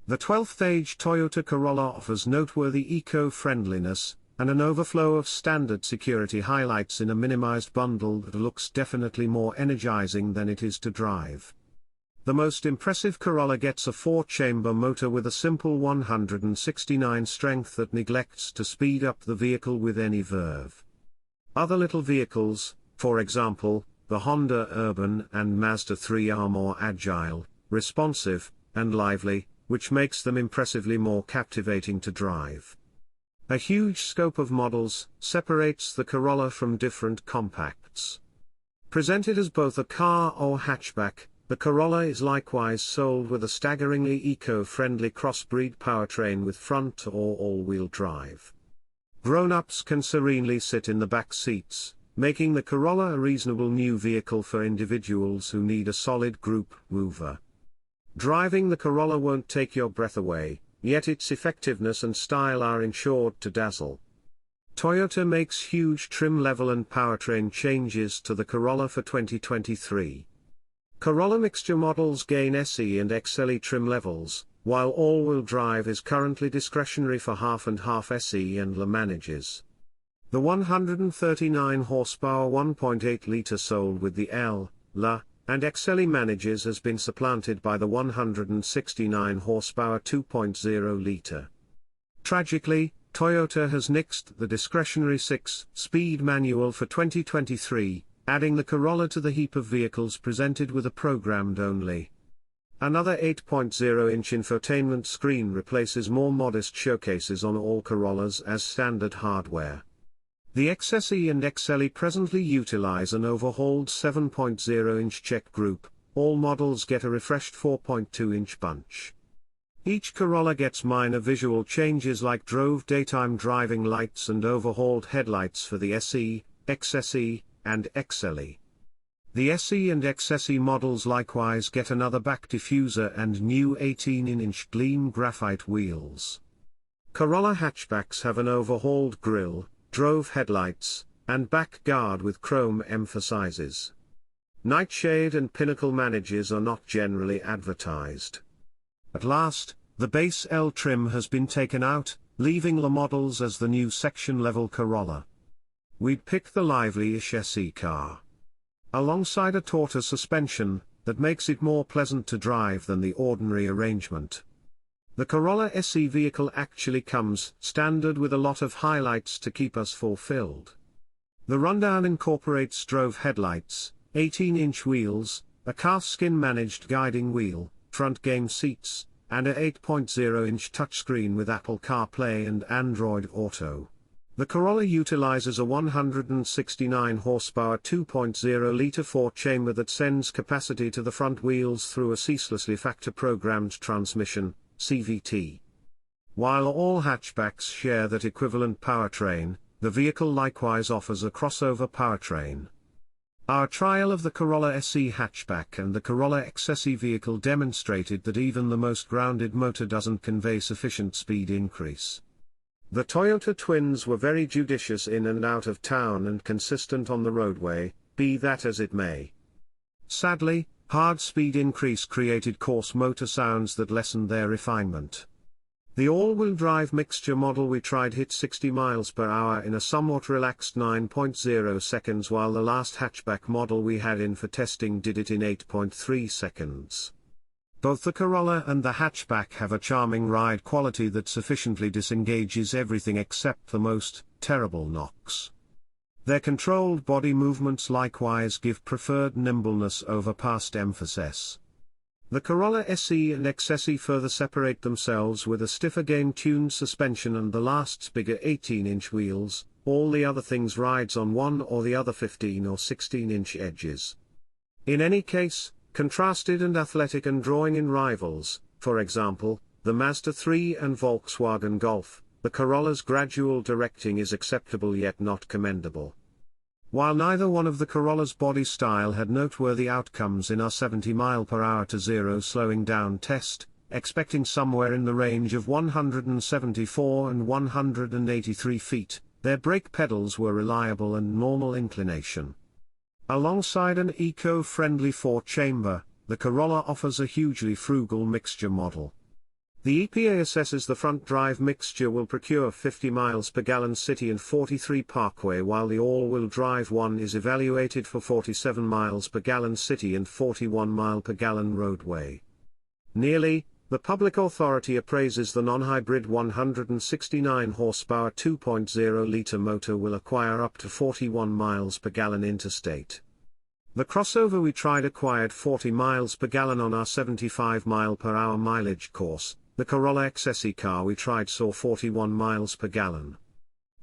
The 12th-age Toyota Corolla offers noteworthy eco-friendliness, and an overflow of standard security highlights in a minimized bundle that looks definitely more energizing than it is to drive. The most impressive Corolla gets a 4-chamber motor with a simple 169 strength that neglects to speed up the vehicle with any verve. Other little vehicles, for example, the Honda Urban and Mazda 3 are more agile, responsive, and lively, which makes them impressively more captivating to drive. A huge scope of models separates the Corolla from different compacts. Presented as both a car or hatchback, the Corolla is likewise sold with a staggeringly eco-friendly crossbreed powertrain with front or all-wheel drive. Grown-ups can serenely sit in the back seats, making the Corolla a reasonable new vehicle for individuals who need a solid group mover. Driving the Corolla won't take your breath away, yet its effectiveness and style are ensured to dazzle. Toyota makes huge trim level and powertrain changes to the Corolla for 2023. Corolla mixture models gain SE and XLE trim levels, while all-wheel drive is currently discretionary for half-and-half SE and LE manages. The 139 horsepower 1.8-liter sold with the L, LE, and XLE manages has been supplanted by the 169 horsepower 2.0-liter. Tragically, Toyota has nixed the discretionary 6-speed manual for 2023, adding the Corolla to the heap of vehicles presented with a programmed only. Another 8.0-inch infotainment screen replaces more modest showcases on all Corollas as standard hardware. The XSE and XLE presently utilize an overhauled 7.0-inch check group. All models get a refreshed 4.2-inch bunch. Each Corolla gets minor visual changes like drove daytime driving lights and overhauled headlights for the SE, XSE, and XLE. The SE and XSE models likewise get another back diffuser and new 18-inch gleam graphite wheels. Corolla hatchbacks have an overhauled grille, drove headlights, and back guard with chrome emphasizes. Nightshade and pinnacle manages are not generally advertised. At last, the base L trim has been taken out, leaving the models as the new section-level Corolla. We'd pick the lively-ish SE car. Alongside a tauter suspension, that makes it more pleasant to drive than the ordinary arrangement. The Corolla SE vehicle actually comes standard with a lot of highlights to keep us fulfilled. The rundown incorporates drove headlights, 18-inch wheels, a calfskin managed guiding wheel, front game seats, and a 8.0-inch touchscreen with Apple CarPlay and Android Auto. The Corolla utilizes a 169 horsepower 2.0-liter 4-chamber that sends capacity to the front wheels through a ceaselessly factor-programmed transmission, CVT. While all hatchbacks share that equivalent powertrain, the vehicle likewise offers a crossover powertrain. Our trial of the Corolla SE hatchback and the Corolla XSE vehicle demonstrated that even the most grounded motor doesn't convey sufficient speed increase. The Toyota twins were very judicious in and out of town and consistent on the roadway, be that as it may. Sadly, hard speed increase created coarse motor sounds that lessened their refinement. The all-wheel drive mixture model we tried hit 60 miles per hour in a somewhat relaxed 9.0 seconds, while the last hatchback model we had in for testing did it in 8.3 seconds. Both the Corolla and the hatchback have a charming ride quality that sufficiently disengages everything except the most terrible knocks. Their controlled body movements likewise give preferred nimbleness over past emphasis. The Corolla SE and XSE further separate themselves with a stiffer game-tuned suspension and the last's bigger 18-inch wheels. All the other things rides on one or the other 15 or 16-inch edges. In any case, contrasted and athletic and drawing in rivals, for example, the Mazda 3 and Volkswagen Golf, the Corolla's gradual directing is acceptable yet not commendable. While neither one of the Corolla's body style had noteworthy outcomes in our 70 mph to 0 slowing down test, expecting somewhere in the range of 174 and 183 feet, their brake pedals were reliable and normal inclination. Alongside an eco-friendly 4-chamber, the Corolla offers a hugely frugal mixture model. The EPA assesses the front drive mixture will procure 50 miles per gallon city and 43 parkway, while the all-wheel drive one is evaluated for 47 miles per gallon city and 41 mile per gallon roadway. Nearly, the public authority appraises the non-hybrid 169 horsepower 2.0-liter motor will acquire up to 41 miles per gallon interstate. The crossover we tried acquired 40 miles per gallon on our 75 mile per hour mileage course. The Corolla XSE car we tried saw 41 miles per gallon.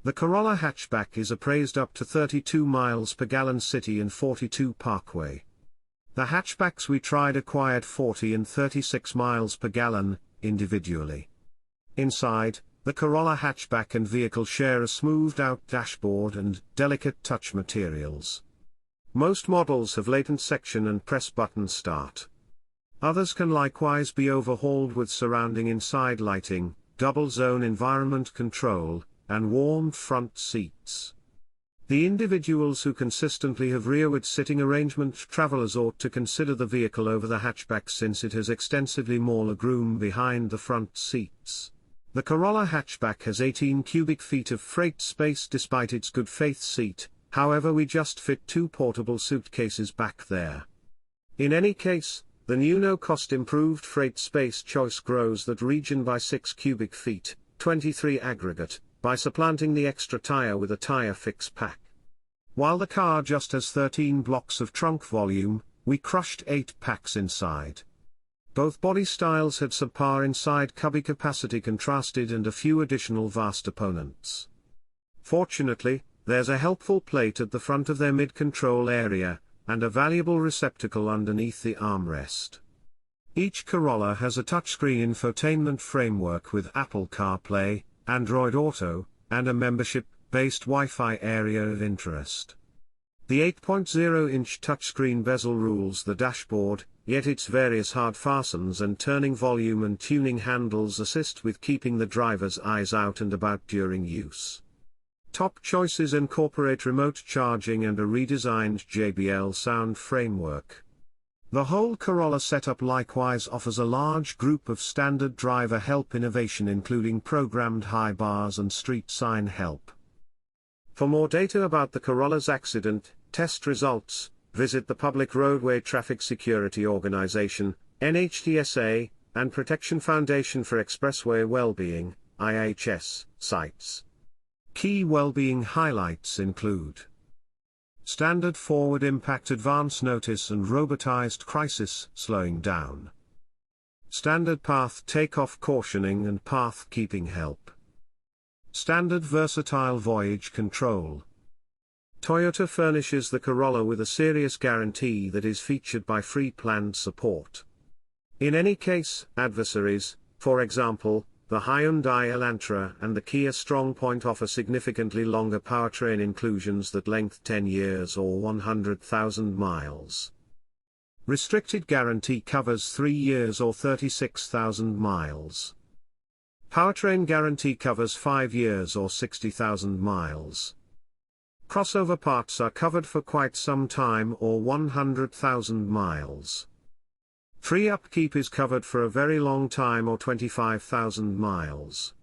The Corolla hatchback is appraised up to 32 miles per gallon city and 42 parkway. The hatchbacks we tried acquired 40 and 36 miles per gallon, individually. Inside, the Corolla hatchback and vehicle share a smoothed-out dashboard and delicate touch materials. Most models have latent section and press-button start. Others can likewise be overhauled with surrounding inside lighting, double-zone environment control, and warmed front seats. The individuals who consistently have rearward sitting arrangement travelers ought to consider the vehicle over the hatchback, since it has extensively more legroom behind the front seats. The Corolla hatchback has 18 cubic feet of freight space despite its good faith seat, however we just fit 2 portable suitcases back there. In any case, the new no-cost improved freight space choice grows that region by 6 cubic feet, 23 aggregate, by supplanting the extra tire with a tire fix pack. While the car just has 13 blocks of trunk volume, we crushed 8 packs inside. Both body styles had subpar inside cubby capacity contrasted and a few additional vast opponents. Fortunately, there's a helpful plate at the front of their mid-control area, and a valuable receptacle underneath the armrest. Each Corolla has a touchscreen infotainment framework with Apple CarPlay, Android Auto, and a membership-based Wi-Fi area of interest. The 8.0-inch touchscreen bezel rules the dashboard, yet its various hard fastens and turning volume and tuning handles assist with keeping the driver's eyes out and about during use. Top choices incorporate remote charging and a redesigned JBL sound framework. The whole Corolla setup likewise offers a large group of standard driver help innovation, including programmed high bars and street sign help. For more data about the Corolla's accident test results, visit the Public Roadway Traffic Security Organization, NHTSA, and Protection Foundation for Expressway Wellbeing, IHS, sites. Key well-being highlights include standard forward impact advance notice and robotized crisis slowing down, standard path takeoff cautioning and path keeping help, standard versatile voyage control. Toyota furnishes the Corolla with a serious guarantee that is featured by free planned support. In any case, adversaries, for example, the Hyundai Elantra and the Kia StrongPoint, offer significantly longer powertrain inclusions that length 10 years or 100,000 miles. Restricted guarantee covers 3 years or 36,000 miles. Powertrain guarantee covers 5 years or 60,000 miles. Crossover parts are covered for quite some time or 100,000 miles. Free upkeep is covered for a very long time or 25,000 miles.